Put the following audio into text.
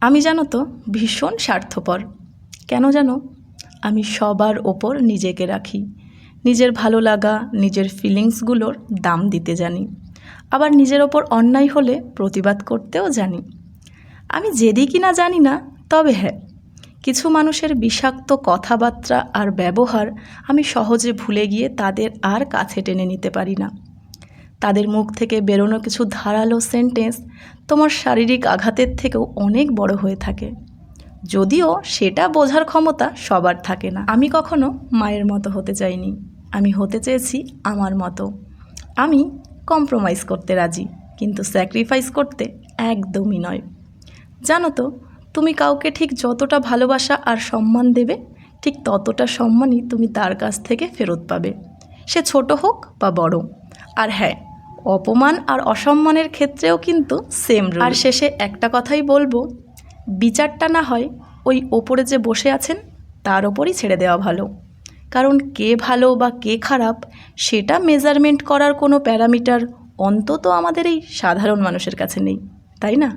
আমি জানো তো ভীষণ স্বার্থপর। কেন জানো? আমি সবার ওপর নিজেকে রাখি। নিজের ভালো লাগা, নিজের ফিলিংসগুলোর দাম দিতে জানি। আবার নিজের ওপর অন্যায় হলে প্রতিবাদ করতেও জানি। আমি জেদি কিনা জানি না, তবে হ্যাঁ, কিছু মানুষের বিষাক্ত কথাবার্তা আর ব্যবহার আমি সহজে ভুলে গিয়ে তাদের আর কাছে টেনে নিতে পারি না। তাদের মুখ থেকে বেরোনো কিছু ধারালো সেন্টেন্স তোমার শারীরিক আঘাতের থেকেও অনেক বড় হয়ে থাকে, যদিও সেটা বোঝার ক্ষমতা সবার থাকে না। আমি কখনো মায়ের মতো হতে চাইনি, আমি হতে চেয়েছি আমার মতো। আমি কম্প্রোমাইজ করতে রাজি, কিন্তু স্যাক্রিফাইস করতে একদমই নয়। জানো তো, তুমি কাউকে ঠিক যতটা ভালোবাসা আর সম্মান দেবে, ঠিক ততটা সম্মানই তুমি তার কাছ থেকে ফেরত পাবে, সে ছোট হোক বা বড়। আর হ্যাঁ, অপমান আর অসম্মানের ক্ষেত্রেও কিন্তু সেম রুল। আর শেষে একটা কথাই বলবো, বিচারটা না হয় ওই ওপরে যে বসে আছেন তার ওপরই ছেড়ে দেওয়া ভালো। কারণ কে ভালো বা কে খারাপ সেটা মেজারমেন্ট করার কোনো প্যারামিটার অন্তত আমাদের এই সাধারণ মানুষের কাছে নেই, তাই না?